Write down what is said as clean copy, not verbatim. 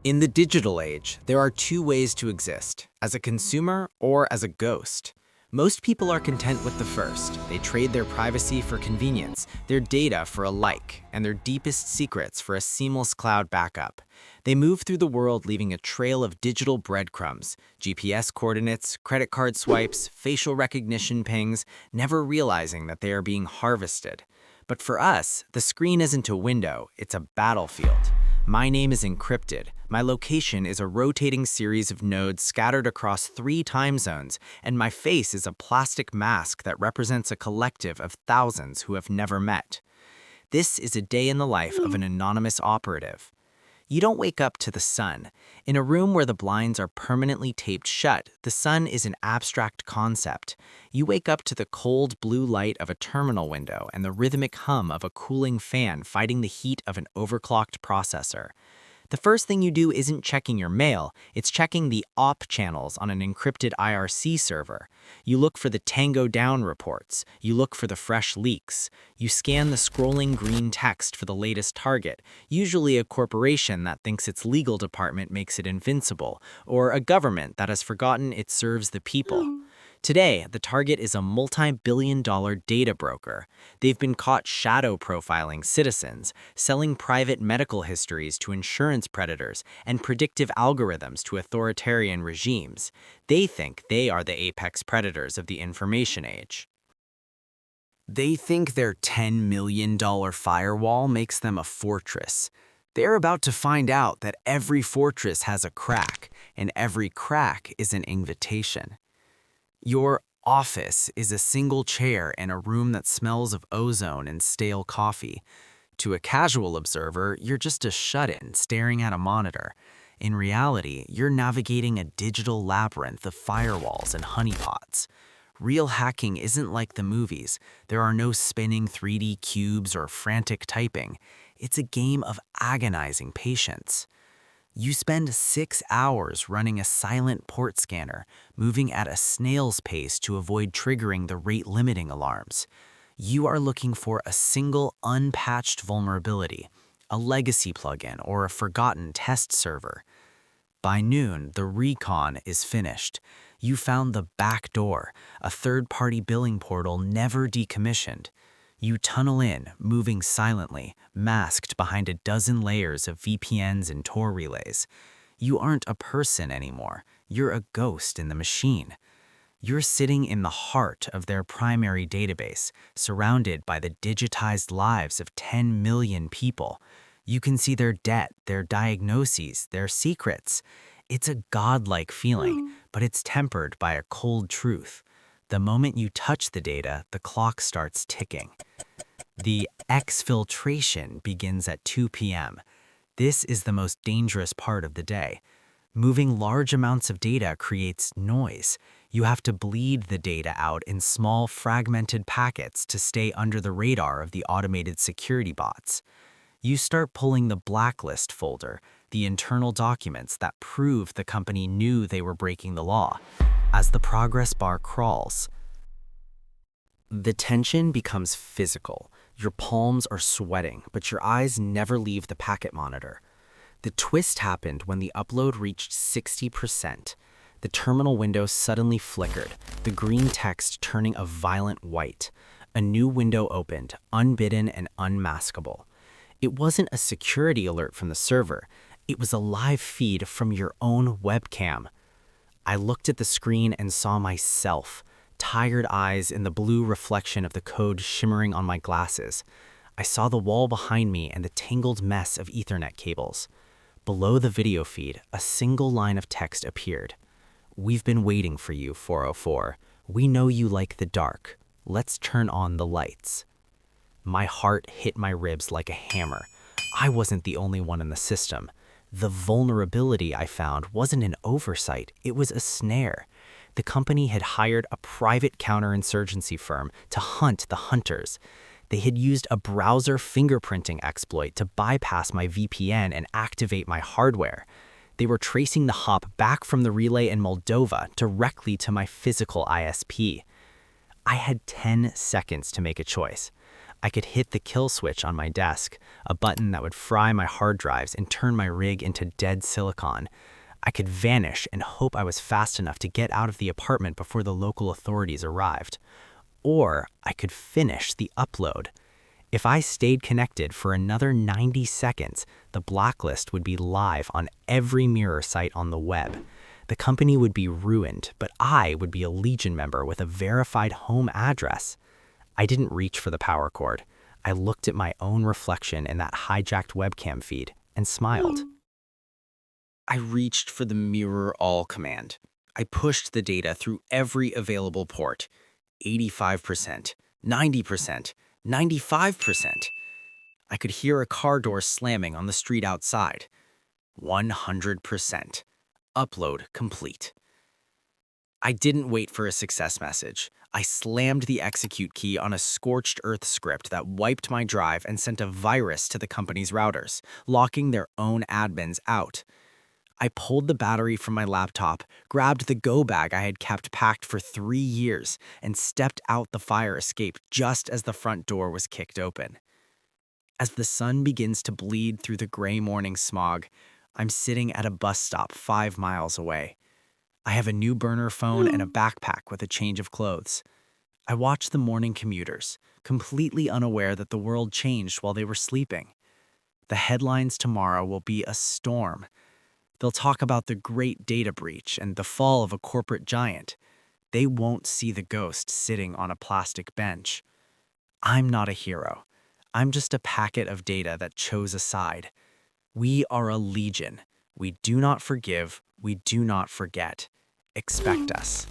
In the digital age, there are two ways to exist, as a consumer or as a ghost. Most people are content with the first. They trade their privacy for convenience, their data for a like, and their deepest secrets for a seamless cloud backup. They move through the world leaving a trail of digital breadcrumbs, GPS coordinates, credit card swipes, facial recognition pings, never realizing that they are being harvested. But for us, the screen isn't a window, it's a battlefield. My name is encrypted. My location is a rotating series of nodes scattered across 3 time zones, and my face is a plastic mask that represents a collective of thousands who have never met. This is a day in the life of an anonymous operative. You don't wake up to the sun. In a room where the blinds are permanently taped shut, the sun is an abstract concept. You wake up to the cold blue light of a terminal window and the rhythmic hum of a cooling fan fighting the heat of an overclocked processor. The first thing you do isn't checking your mail, it's checking the op channels on an encrypted IRC server. You look for the Tango Down reports, you look for the fresh leaks. You scan the scrolling green text for the latest target, usually a corporation that thinks its legal department makes it invincible, or a government that has forgotten it serves the people. Today, the target is a multi-billion-dollar data broker. They've been caught shadow profiling citizens, selling private medical histories to insurance predators, and predictive algorithms to authoritarian regimes. They think they are the apex predators of the information age. They think their $10 million firewall makes them a fortress. They're about to find out that every fortress has a crack, and every crack is an invitation. Your office is a single chair in a room that smells of ozone and stale coffee. To a casual observer, you're just a shut-in staring at a monitor. In reality, you're navigating a digital labyrinth of firewalls and honeypots. Real hacking isn't like the movies. There are no spinning 3D cubes or frantic typing. It's a game of agonizing patience. You spend 6 hours running a silent port scanner, moving at a snail's pace to avoid triggering the rate-limiting alarms. You are looking for a single unpatched vulnerability, a legacy plugin, or a forgotten test server. By noon, the recon is finished. You found the back door, a third-party billing portal never decommissioned. You tunnel in, moving silently, masked behind a dozen layers of VPNs and Tor relays. You aren't a person anymore. You're a ghost in the machine. You're sitting in the heart of their primary database, surrounded by the digitized lives of 10 million people. You can see their debt, their diagnoses, their secrets. It's a godlike feeling, but it's tempered by a cold truth. The moment you touch the data, the clock starts ticking. The exfiltration begins at 2 p.m. This is the most dangerous part of the day. Moving large amounts of data creates noise. You have to bleed the data out in small, fragmented packets to stay under the radar of the automated security bots. You start pulling the blacklist folder, the internal documents that prove the company knew they were breaking the law. As the progress bar crawls, the tension becomes physical. Your palms are sweating, but your eyes never leave the packet monitor. The twist happened when the upload reached 60%. The terminal window suddenly flickered, the green text turning a violent white. A new window opened, unbidden and unmaskable. It wasn't a security alert from the server. It was a live feed from your own webcam. I looked at the screen and saw myself, tired eyes in the blue reflection of the code shimmering on my glasses. I saw the wall behind me and the tangled mess of Ethernet cables. Below the video feed, a single line of text appeared. "We've been waiting for you, 404. We know you like the dark. Let's turn on the lights." My heart hit my ribs like a hammer. I wasn't the only one in the system. The vulnerability I found wasn't an oversight, it was a snare. The company had hired a private counterinsurgency firm to hunt the hunters. They had used a browser fingerprinting exploit to bypass my VPN and activate my hardware. They were tracing the hop back from the relay in Moldova directly to my physical ISP. I had 10 seconds to make a choice. I could hit the kill switch on my desk, a button that would fry my hard drives and turn my rig into dead silicon. I could vanish and hope I was fast enough to get out of the apartment before the local authorities arrived. Or I could finish the upload. If I stayed connected for another 90 seconds, the blacklist would be live on every mirror site on the web. The company would be ruined, but I would be a Legion member with a verified home address. I didn't reach for the power cord. I looked at my own reflection in that hijacked webcam feed and smiled. I reached for the mirror all command. I pushed the data through every available port. 85%, 90%, 95%. I could hear a car door slamming on the street outside. 100%. Upload complete. I didn't wait for a success message. I slammed the execute key on a scorched earth script that wiped my drive and sent a virus to the company's routers, locking their own admins out. I pulled the battery from my laptop, grabbed the go bag I had kept packed for 3 years, and stepped out the fire escape just as the front door was kicked open. As the sun begins to bleed through the gray morning smog, I'm sitting at a bus stop 5 miles away. I have a new burner phone and a backpack with a change of clothes. I watch the morning commuters, completely unaware that the world changed while they were sleeping. The headlines tomorrow will be a storm. They'll talk about the great data breach and the fall of a corporate giant. They won't see the ghost sitting on a plastic bench. I'm not a hero. I'm just a packet of data that chose a side. We are a legion. We do not forgive. We do not forget. Expect us.